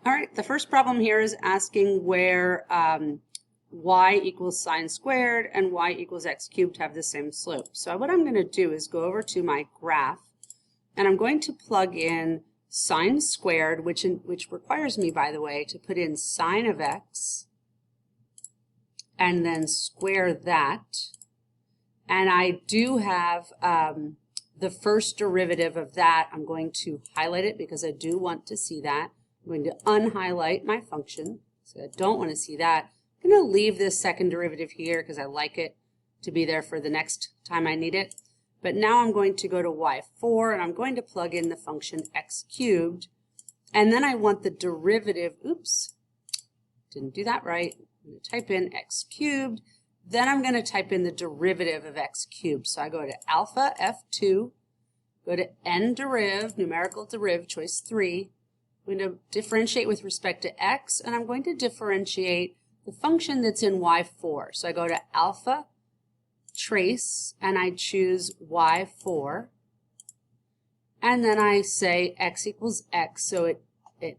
All right, the first problem here is asking where y equals sine squared and y equals x cubed have the same slope. So what I'm going to do is go over to my graph, and I'm going to plug in sine squared, which requires me, by the way, to put in sine of x and then square that. And I do have the first derivative of that. I'm going to highlight it because I do want to see that. I'm going to unhighlight my function, so I don't want to see that. I'm going to leave this second derivative here because I like it to be there for the next time I need it. But now I'm going to go to y4, and I'm going to plug in the function x cubed. And then I want the derivative, oops, didn't do that right. I'm going to type in x cubed. Then I'm going to type in the derivative of x cubed. So I go to alpha f2, go to n deriv, numerical deriv, choice 3. I'm going to differentiate with respect to x, and I'm going to differentiate the function that's in y4. So I go to alpha, trace, and I choose y4. And then I say x equals x, so it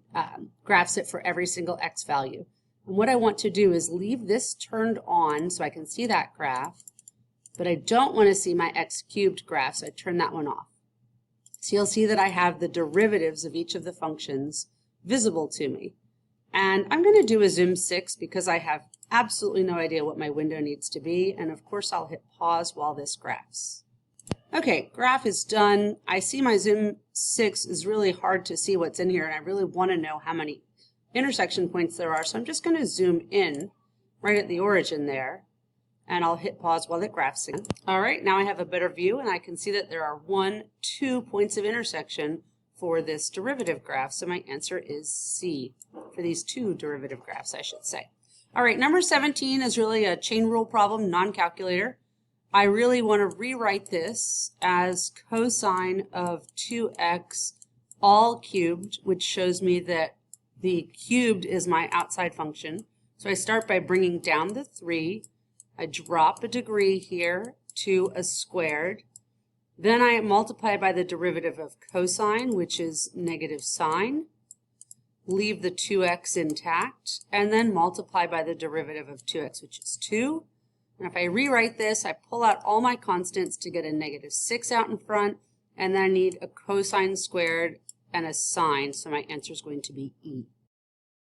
graphs it for every single x value. And what I want to do is leave this turned on so I can see that graph, but I don't want to see my x cubed graph, so I turn that one off. So you'll see that I have the derivatives of each of the functions visible to me. And I'm going to do a zoom 6 because I have absolutely no idea what my window needs to be. And of course, I'll hit pause while this graphs. Okay, graph is done. I see my zoom 6 is really hard to see what's in here, and I really want to know how many intersection points there are. So I'm just going to zoom in right at the origin there, and I'll hit pause while it graphs again. All right, now I have a better view, and I can see that there are 2 points of intersection for this derivative graph. So my answer is C for these 2 derivative graphs, I should say. All right, number 17 is really a chain rule problem, non-calculator. I really want to rewrite this as cosine of 2x all cubed, which shows me that the cubed is my outside function. So I start by bringing down the 3. I drop a degree here to a squared. Then I multiply by the derivative of cosine, which is negative sine. Leave the 2x intact, and then multiply by the derivative of 2x, which is 2. And if I rewrite this, I pull out all my constants to get a negative 6 out in front, and then I need a cosine squared and a sine, so my answer is going to be E.